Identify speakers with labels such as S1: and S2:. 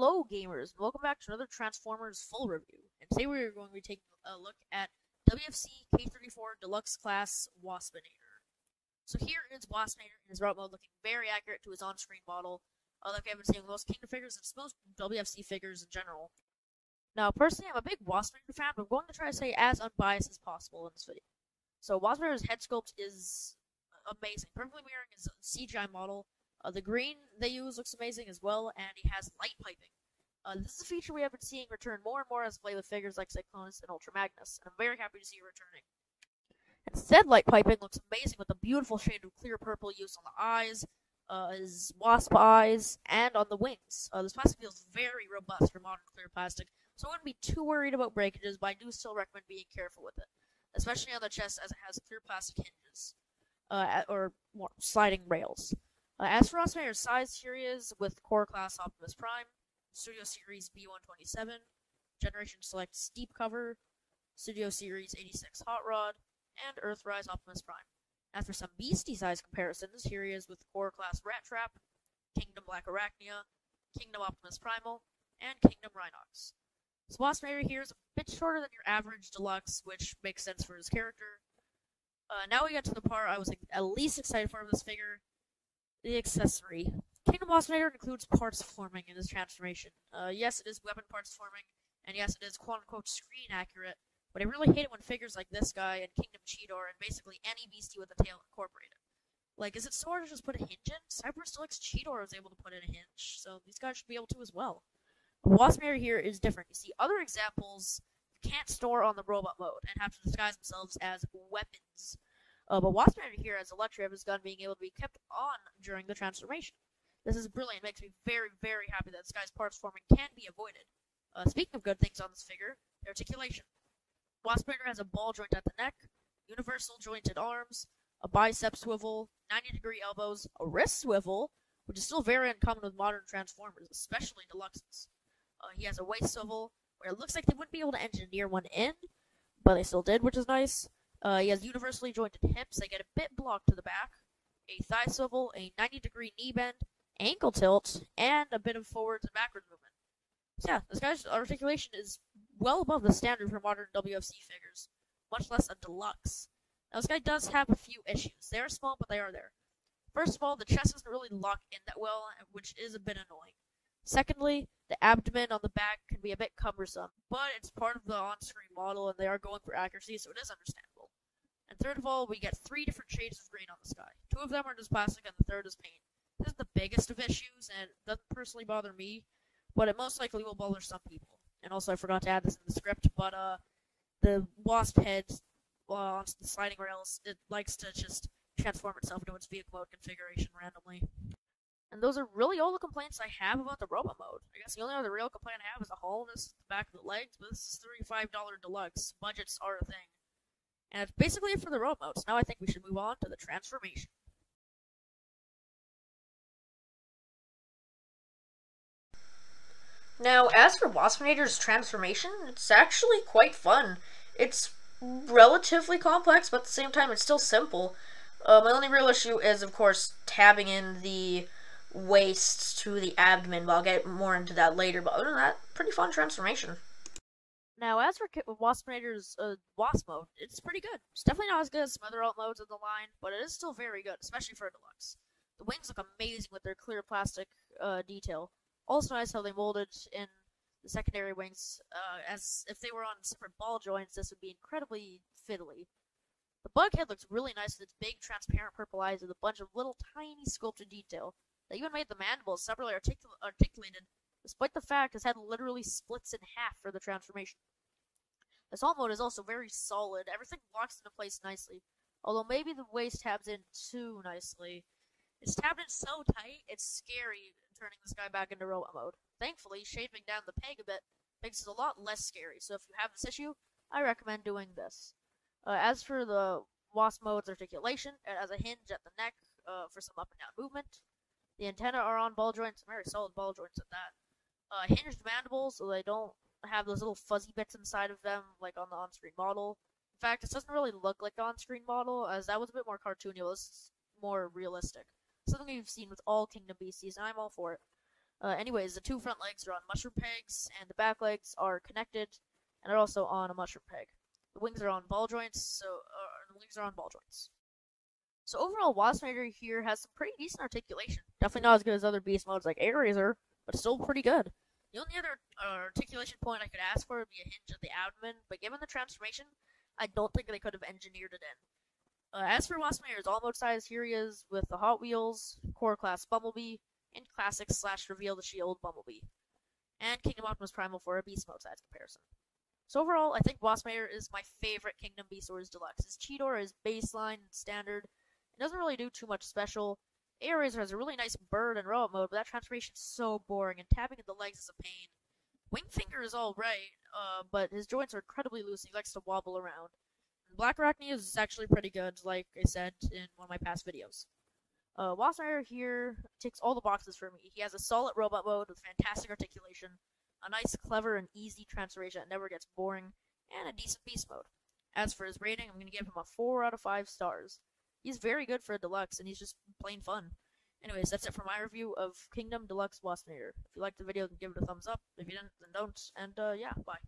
S1: Hello gamers, and welcome back to another Transformers full review. And today we are going to be taking a look at WFC K34 Deluxe Class Waspinator. So here is Waspinator in his route mode, looking very accurate to his on-screen model, like I've been seeing with most Kingdom figures and most WFC figures in general. Now, personally, I'm a big Waspinator fan, but I'm going to try to stay as unbiased as possible in this video. So Waspinator's head sculpt is amazing, perfectly mirroring his CGI model. The green they use looks amazing as well, and he has light piping. This is a feature we have been seeing return more and more as we play with figures like Cyclonus and Ultra Magnus, and I'm very happy to see it returning. Instead, light piping looks amazing with a beautiful shade of clear purple used on the eyes, his wasp eyes, and on the wings. This plastic feels very robust for modern clear plastic, so I wouldn't be too worried about breakages, but I do still recommend being careful with it, especially on the chest as it has clear plastic hinges, or more sliding rails. As for Waspinator's size, here he is with Core Class Optimus Prime, Studio Series B127, Generation Select Steep Cover, Studio Series 86 Hot Rod, and Earthrise Optimus Prime. As for some beastie size comparisons, here he is with Core Class Rat Trap, Kingdom Black Arachnia, Kingdom Optimus Primal, and Kingdom Rhinox. So Waspinator here is a bit shorter than your average Deluxe, which makes sense for his character. Now we get to the part I was at least excited for this figure. The accessory. Kingdom Waspinator includes parts forming in his transformation. Yes, it is weapon parts forming, and yes, it is quote-unquote screen accurate, but I really hate it when figures like this guy and Kingdom Cheetor and basically any beastie with a tail incorporate it. Like, is it so hard to just put a hinge in? Cyberus Deluxe Cheetor was able to put in a hinge, so these guys should be able to as well. Waspinator here is different. You see, other examples you can't store on the robot mode and have to disguise themselves as weapons. But Waspinator here has the luxury of his gun being able to be kept on during the transformation. This is brilliant. It makes me very, very happy that this guy's parts forming can be avoided. Speaking of good things on this figure, the articulation. Waspinator has a ball joint at the neck, universal jointed arms, a bicep swivel, 90-degree elbows, a wrist swivel, which is still very uncommon with modern Transformers, especially Deluxes. He has a waist swivel, where it looks like they wouldn't be able to engineer one in, but they still did, which is nice. He has universally jointed hips. They get a bit blocked to the back, a thigh swivel, a 90-degree knee bend, ankle tilt, and a bit of forwards and backwards movement. So yeah, this guy's articulation is well above the standard for modern WFC figures, much less a Deluxe. Now this guy does have a few issues. They are small, but they are there. First of all, the chest doesn't really lock in that well, which is a bit annoying. Secondly, the abdomen on the back can be a bit cumbersome, but it's part of the on-screen model, and they are going for accuracy, so it is understandable. And third of all, we get 3 different shades of green on this guy. 2 of them are just plastic, and the third is paint. This is the biggest of issues, and it doesn't personally bother me, but it most likely will bother some people. And also, I forgot to add this in the script, but the wasp head on the sliding rails, it likes to just transform itself into its vehicle mode configuration randomly. And those are really all the complaints I have about the robot mode. I guess the only other real complaint I have is the hollowness at the back of the legs, but this is $35 Deluxe. Budgets are a thing. And that's basically it for the robot mode, so now I think we should move on to the transformation. Now, as for Waspinator's transformation, it's actually quite fun. It's relatively complex, but at the same time it's still simple. My only real issue is, of course, tabbing in the waist to the abdomen, but I'll get more into that later, but other than that, pretty fun transformation. Now, as for Waspinator's Wasp mode, it's pretty good. It's definitely not as good as some other alt modes in the line, but it is still very good, especially for a Deluxe. The wings look amazing with their clear plastic detail. Also nice how they molded in the secondary wings, as if they were on separate ball joints, this would be incredibly fiddly. The bug head looks really nice with its big transparent purple eyes with a bunch of little tiny sculpted detail. They even made the mandibles separately articulated, despite the fact his head literally splits in half for the transformation. This alt mode is also very solid. Everything locks into place nicely, although maybe the waist tabs in too nicely. It's tabbed in so tight, it's scary turning this guy back into robot mode. Thankfully, shaping down the peg a bit makes it a lot less scary, so if you have this issue, I recommend doing this. As for the Wasp mode's articulation, it has a hinge at the neck for some up and down movement. The antennae are on ball joints, very solid ball joints at that. Hinged mandibles, so they don't have those little fuzzy bits inside of them like on the on-screen model. In fact, this doesn't really look like the on-screen model, as that was a bit more cartoony. This is more realistic. Something we've seen with all Kingdom beasties, and I'm all for it. Anyways, the two front legs are on mushroom pegs, and the back legs are connected and are also on a mushroom peg. The wings are on ball joints, So overall, Waspinator here has some pretty decent articulation. Definitely not as good as other beast modes like Air Razor, but still pretty good. The only other articulation point I could ask for would be a hinge at the abdomen, but given the transformation, I don't think they could have engineered it in. As for Waspinator's all-mode size, here he is with the Hot Wheels, Core Class Bumblebee, and Classic / Reveal the Shield Bumblebee, and Kingdom Optimus Primal for a beast mode size comparison. So overall, I think Waspinator is my favorite Kingdom Beast Wars Deluxe. His Cheetor is baseline and standard. It doesn't really do too much special. Air Razor has a really nice bird and robot mode, but that transformation is so boring, and tapping at the legs is a pain. Wingfinger is alright, but his joints are incredibly loose, and he likes to wobble around. And Black Arachne is actually pretty good, like I said in one of my past videos. Waspinator here ticks all the boxes for me. He has a solid robot mode with fantastic articulation, a nice, clever, and easy transformation that never gets boring, and a decent beast mode. As for his rating, I'm going to give him a 4 out of 5 stars. He's very good for a deluxe, and he's just plain fun. Anyways, that's it for my review of Kingdom Deluxe Waspinator. If you liked the video, then give it a thumbs up. If you didn't, then don't. And, yeah, bye.